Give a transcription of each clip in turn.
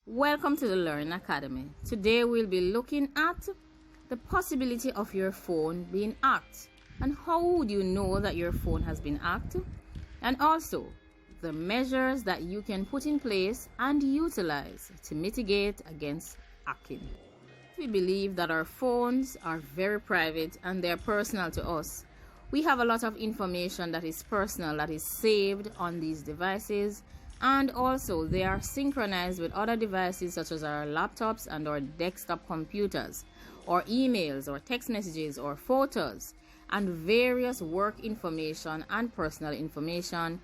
Welcome to the Learning Academy. Today we'll be looking at the possibility of your phone being hacked and how would you know that your phone has been hacked, and also the measures that you can put in place and utilize to mitigate against hacking. We believe that our phones are very private and they're personal to us. We have a lot of information that is personal that is saved on these devices, and also they are synchronized with other devices such as our laptops and our desktop computers, or emails or text messages or photos, and various work information and personal information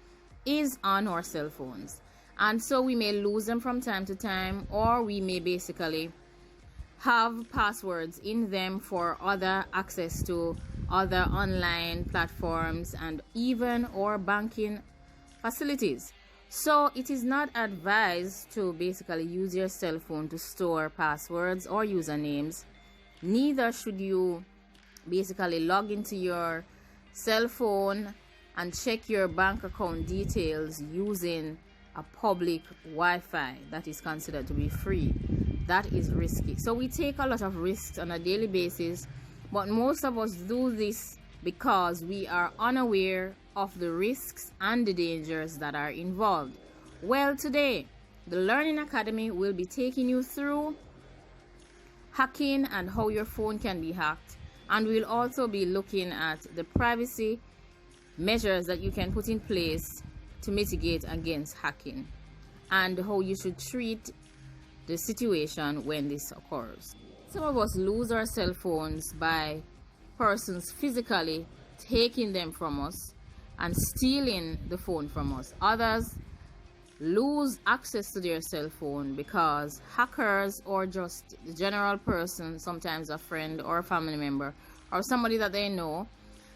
is on our cell phones. And so we may lose them from time to time, or we may basically have passwords in them for other access to other online platforms and even our banking facilities. So it is not advised to basically use your cell phone to store passwords or usernames. Neither should you basically log into your cell phone and check your bank account details using a public Wi-Fi that is considered to be free. That is risky. So we take a lot of risks on a daily basis, but most of us do this because we are unaware of the risks and the dangers that are involved. Well, today, the Learning Academy will be taking you through hacking and how your phone can be hacked, and we'll also be looking at the privacy measures that you can put in place to mitigate against hacking and how you should treat the situation when this occurs. Some of us lose our cell phones by persons physically taking them from us and stealing the phone from us. Others lose access to their cell phone because hackers or just the general person, sometimes a friend or a family member or somebody that they know,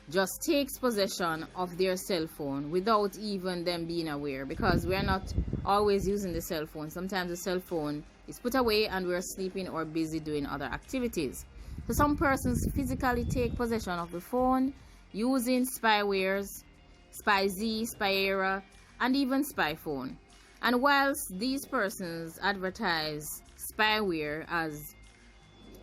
just takes possession of their cell phone without even them being aware, because we're not always using the cell phone. Sometimes the cell phone is put away and we're sleeping or busy doing other activities. So some persons physically take possession of the phone using spywares, SpyZ, Spyera, and even SpyPhone. And whilst these persons advertise spyware as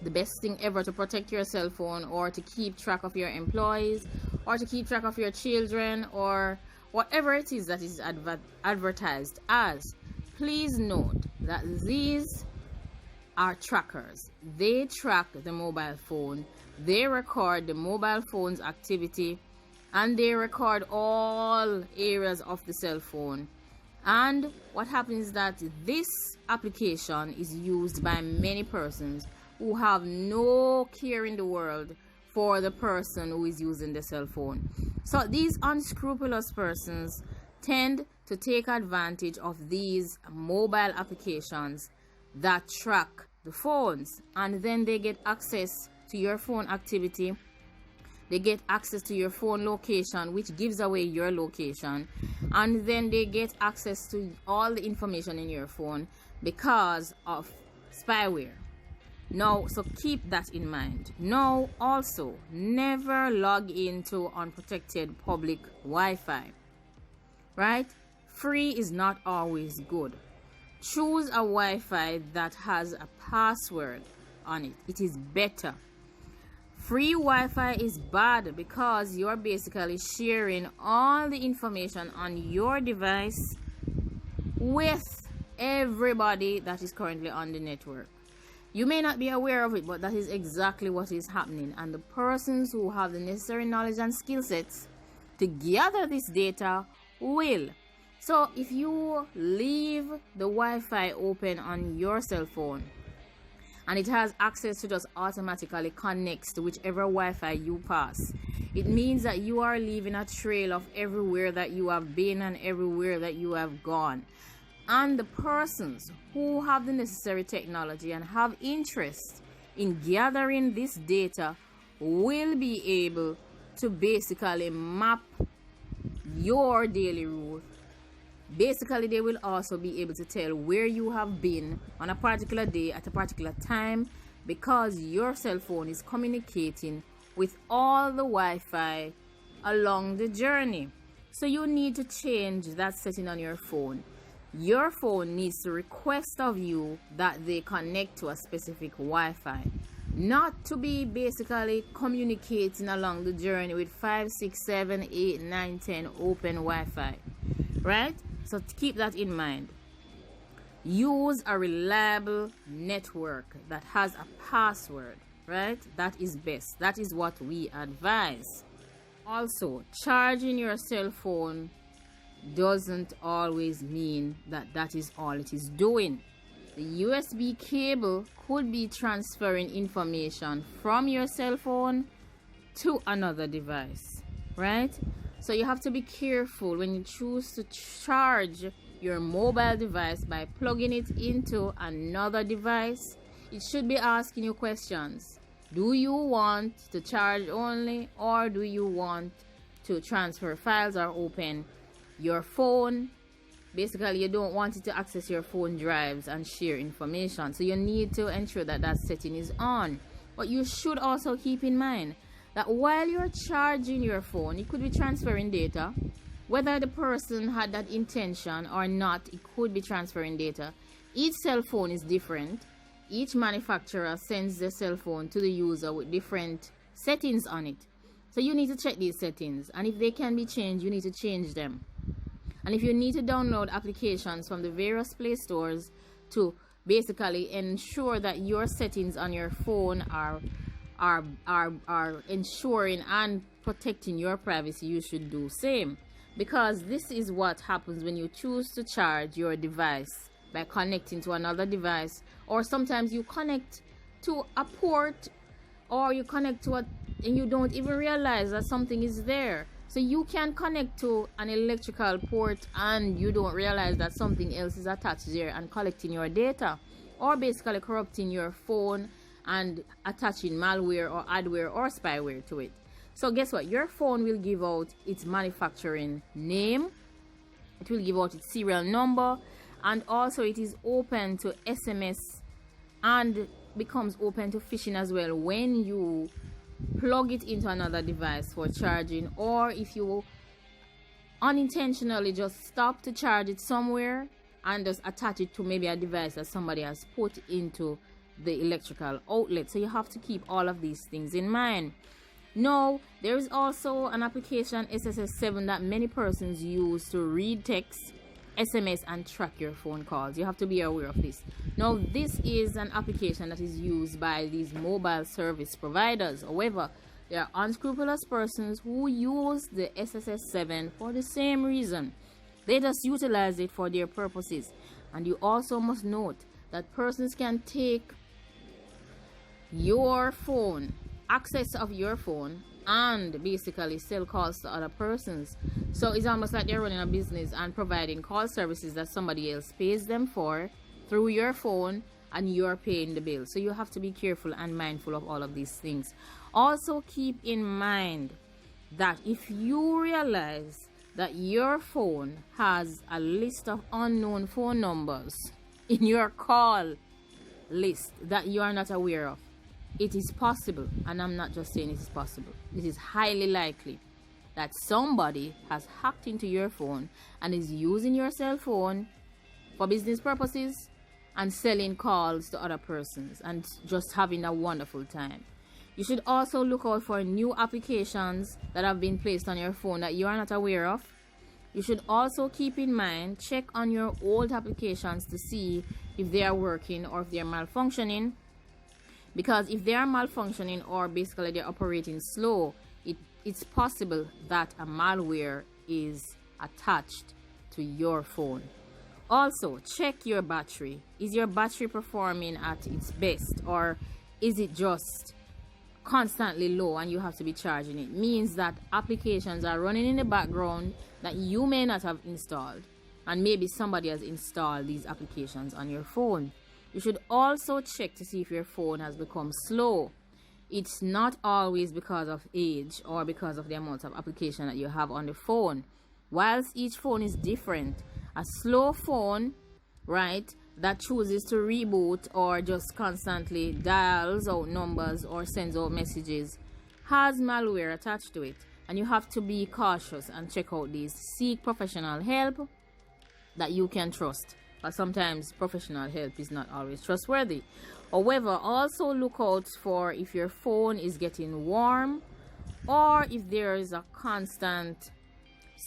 the best thing ever to protect your cell phone or to keep track of your employees or to keep track of your children or whatever it is that is advertised as, please note that these are trackers. They track the mobile phone, they record the mobile phone's activity, and they record all areas of the cell phone. And what happens is that this application is used by many persons who have no care in the world for the person who is using the cell phone. So these unscrupulous persons tend to take advantage of these mobile applications that track the phones, and then they get access to your phone activity. They get access to your phone location, which gives away your location, and then they get access to all the information in your phone because of spyware. Now, so keep that in mind. Now, also, never log into unprotected public Wi-Fi, right? Free is not always good. Choose a Wi-Fi that has a password on it. It is better. Free Wi-Fi is bad because you're basically sharing all the information on your device with everybody that is currently on the network. You may not be aware of it, but that is exactly what is happening. And the persons who have the necessary knowledge and skill sets to gather this data will. So if you leave the Wi-Fi open on your cell phone and it has access to just automatically connects to whichever Wi-Fi you pass, it means that you are leaving a trail of everywhere that you have been and everywhere that you have gone. And the persons who have the necessary technology and have interest in gathering this data will be able to basically map your daily route. Basically, they will also be able to tell where you have been on a particular day at a particular time, because your cell phone is communicating with all the Wi-Fi along the journey. So you need to change that setting on your phone. your phone needs to request of you that they connect to a specific Wi-Fi, not to be basically communicating along the journey with 5, 6, 7, 8, 9, 10 open Wi-Fi, right? So keep that in mind. Use a reliable network that has a password, right? That is best. That is what we advise. Also, charging your cell phone doesn't always mean that that is all it is doing. The USB cable could be transferring information from your cell phone to another device, right? So you have to be careful when you choose to charge your mobile device by plugging it into another device. It should be asking you questions. Do you want to charge only, or do you want to transfer files or open your phone? Basically, you don't want it to access your phone drives and share information. So you need to ensure that that setting is on. But you should also keep in mind that while you're charging your phone, it could be transferring data. Whether the person had that intention or not, it could be transferring data. Each cell phone is different. Each manufacturer sends their cell phone to the user with different settings on it. So you need to check these settings. And if they can be changed, you need to change them. And if you need to download applications from the various Play stores to basically ensure that your settings on your phone are ensuring and protecting your privacy, you should do same. Because this is what happens when you choose to charge your device by connecting to another device, or sometimes you connect to a port, or you connect to and you don't even realize that something is there. So you can connect to an electrical port and you don't realize that something else is attached there and collecting your data, or basically corrupting your phone and attaching malware or adware or spyware to it. So guess what? Your phone will give out its manufacturing name, it will give out its serial number, and also it is open to SMS and becomes open to phishing as well when you plug it into another device for charging, or if you unintentionally just stop to charge it somewhere and just attach it to maybe a device that somebody has put into the electrical outlet. So you have to keep all of these things in mind. Now, there is also an application, SSS7, that many persons use to read text, SMS, and track your phone calls. You have to be aware of this. Now, this is an application that is used by these mobile service providers. However, there are unscrupulous persons who use the SSS7 for the same reason. They just utilize it for their purposes. And you also must note that persons can take your phone, access of your phone, and basically sell calls to other persons. So it's almost like they're running a business and providing call services that somebody else pays them for through your phone, and you're paying the bill. So you have to be careful and mindful of all of these things. Also keep in mind that if you realize that your phone has a list of unknown phone numbers in your call list that you are not aware of, it is possible, and I'm not just saying it is possible, it is highly likely that somebody has hacked into your phone and is using your cell phone for business purposes and selling calls to other persons and just having a wonderful time. You should also look out for new applications that have been placed on your phone that you are not aware of. You should also keep in mind, check on your old applications to see if they are working or if they are malfunctioning. Because if they are malfunctioning or basically they're operating slow, it's possible that a malware is attached to your phone. Also, check your battery. Is your battery performing at its best, or is it just constantly low and you have to be charging it? Means that applications are running in the background that you may not have installed, and maybe somebody has installed these applications on your phone. You should also check to see if your phone has become slow. It's not always because of age or because of the amount of application that you have on the phone. Whilst each phone is different, a slow phone, right, that chooses to reboot or just constantly dials out numbers or sends out messages has malware attached to it. And you have to be cautious and check out these. Seek professional help that you can trust. But sometimes professional help is not always trustworthy. However, also look out for if your phone is getting warm, or if there is a constant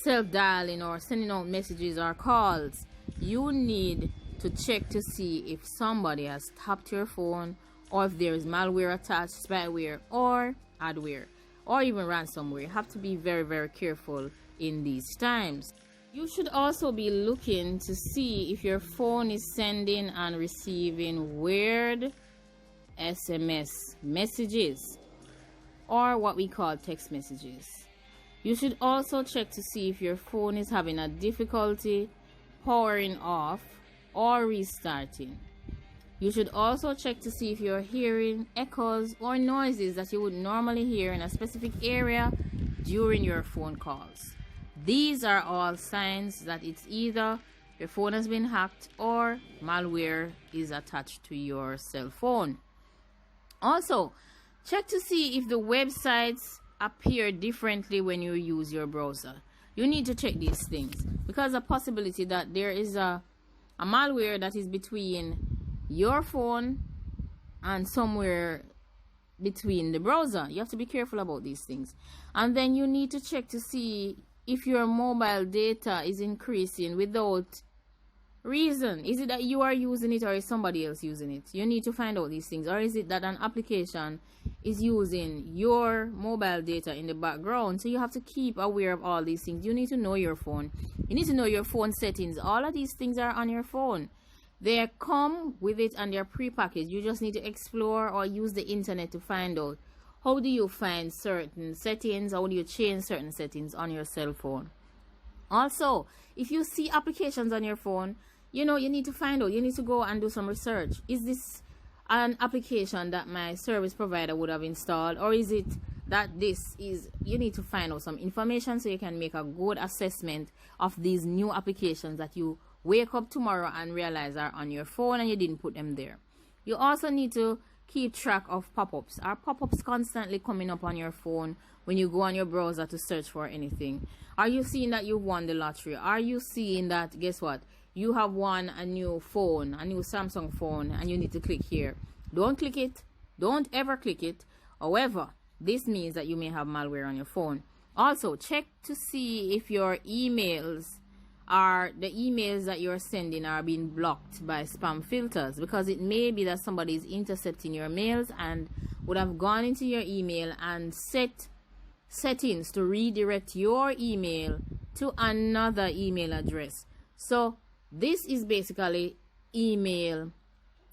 self-dialing or sending out messages or calls. You need to check to see if somebody has tapped your phone, or if there is malware attached, spyware or adware, or even ransomware. You have to be very, very careful in these times. You should also be looking to see if your phone is sending and receiving weird SMS messages, or what we call text messages. You should also check to see if your phone is having a difficulty powering off or restarting. You should also check to see if you're hearing echoes or noises that you would normally hear in a specific area during your phone calls. These are all signs that it's either your phone has been hacked or malware is attached to your cell phone. Also, check to see if the websites appear differently when you use your browser. You need to check these things because a possibility that there is a malware that is between your phone and somewhere between the browser. You have to be careful about these things. And then you need to check to see if your mobile data is increasing without reason. Is it that you are using it, or is somebody else using it? You need to find out these things. Or is it that an application is using your mobile data in the background? So you have to keep aware of all these things. You need to know your phone. You need to know your phone settings. All of these things are on your phone. They come with it and they're pre-packaged. You just need to explore or use the internet to find out how do you find certain settings, how do you change certain settings on your cell phone. Also, if you see applications on your phone, you need to find out. You need to go and do some research. Is this an application that my service provider would have installed, or is it that this is, you need to find out some information so you can make a good assessment of these new applications that you wake up tomorrow and realize are on your phone and you didn't put them there. You also need to keep track of pop-ups. Are pop-ups constantly coming up on your phone when you go on your browser to search for anything? Are you seeing that you won the lottery? Are you seeing that, guess what, you have won a new phone, a new Samsung phone, and you need to click here? Don't click it. Don't ever click it. However, this means that you may have malware on your phone. Also, check to see if your emails the emails that you're sending are being blocked by spam filters, because it may be that somebody is intercepting your mails and would have gone into your email and set settings to redirect your email to another email address. So this is basically email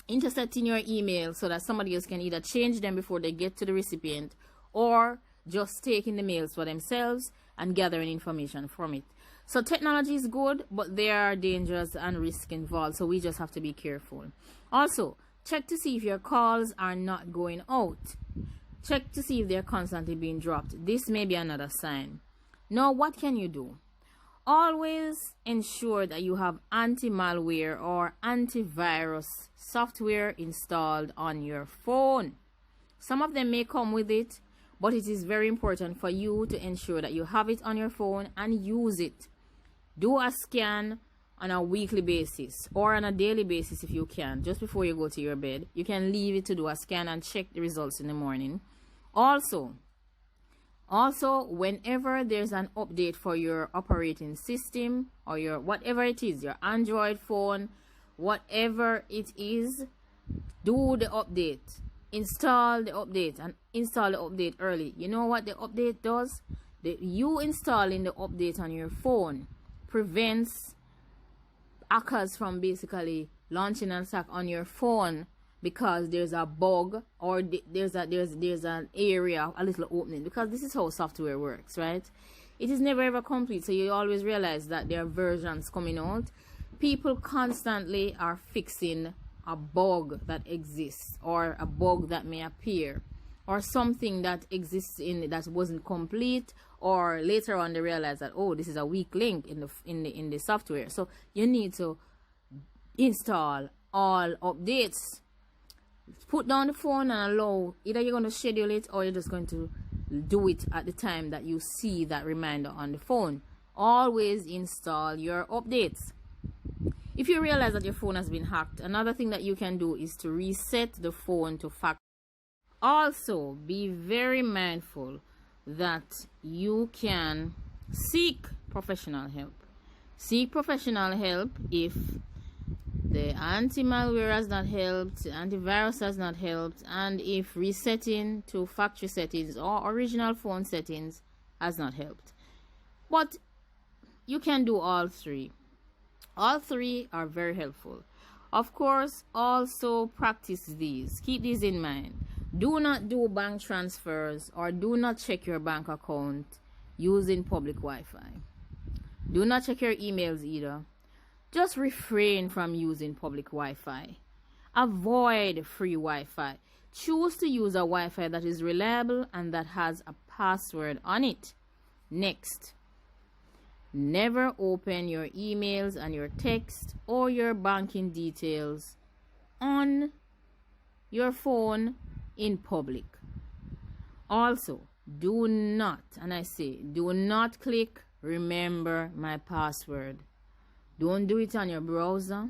intercepting your email so that somebody else can either change them before they get to the recipient, or just taking the mails for themselves and gathering information from it. So technology is good, but there are dangers and risks involved, so we just have to be careful. Also, check to see if your calls are not going out. Check to see if they're constantly being dropped. This may be another sign. Now, what can you do? Always ensure that you have anti-malware or antivirus software installed on your phone. Some of them may come with it, but it is very important for you to ensure that you have it on your phone and use it. Do a scan on a weekly basis or on a daily basis if you can, just before you go to your bed. You can leave it to do a scan and check the results in the morning. Also, whenever there's an update for your operating system or your whatever it is, your Android phone, whatever it is, do the update. Install the update and install the update early. You know what the update does? You installing the update on your phone prevents hackers from basically launching an attack on your phone, because there's a bug or there's an area, a little opening, because this is how software works, right? It is never ever complete, so you always realize that there are versions coming out. People constantly are fixing a bug that exists, or a bug that may appear, or something that exists in that wasn't complete, or later on they realize that, oh, this is a weak link in the software. So you need to install all updates. Put down the phone and allow, either you're going to schedule it or you're just going to do it at the time that you see that reminder on the phone. Always install your updates. If you realize that your phone has been hacked, another thing that you can do is to reset the phone to factory. Also, be very mindful that you can seek professional help. Seek professional help if the anti-malware has not helped, antivirus has not helped, and if resetting to factory settings or original phone settings has not helped. But you can do all three. All three are very helpful. Of course, also practice these. Keep these in mind. Do not do bank transfers or do not check your bank account using public Wi-Fi. Do not check your emails either. Just refrain from using public Wi-Fi. Avoid free Wi-Fi. Choose to use a Wi-Fi that is reliable and that has a password on it. Next, never open your emails and your text or your banking details on your phone in public. Also, do not, and I say, do not click remember my password. Don't do it on your browser.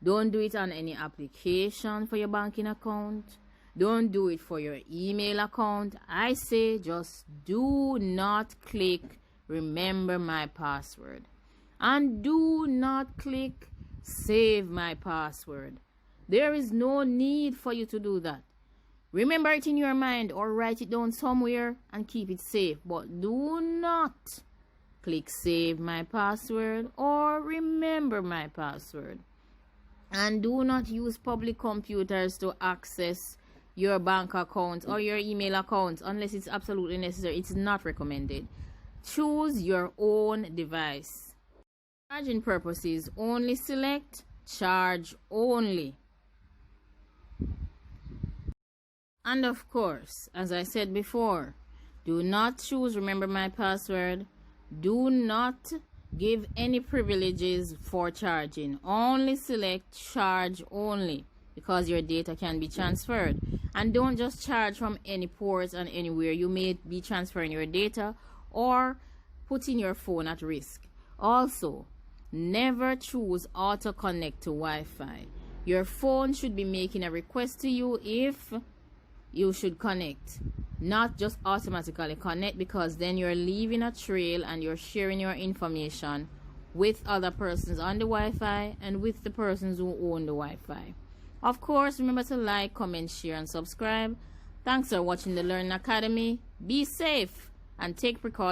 Don't do it on any application for your banking account. Don't do it for your email account. I say just do not click remember my password. And do not click save my password. There is no need for you to do that. Remember it in your mind or write it down somewhere and keep it safe. But do not click save my password or remember my password. And do not use public computers to access your bank account or your email account unless it's absolutely necessary. It's not recommended. Choose your own device. Charging purposes, only select charge only. And of course, as I said before, do not choose remember my password. Do not give any privileges for charging. Only select charge only because your data can be transferred. And don't just charge from any ports and anywhere. You may be transferring your data or putting your phone at risk. Also, never choose auto connect to Wi-Fi. Your phone should be making a request to you if you should connect, not just automatically connect, because then you're leaving a trail and you're sharing your information with other persons on the Wi-Fi and with the persons who own the Wi-Fi. Of course, remember to like, comment, share, and subscribe. Thanks for watching the Learning Academy. Be safe and take precautions.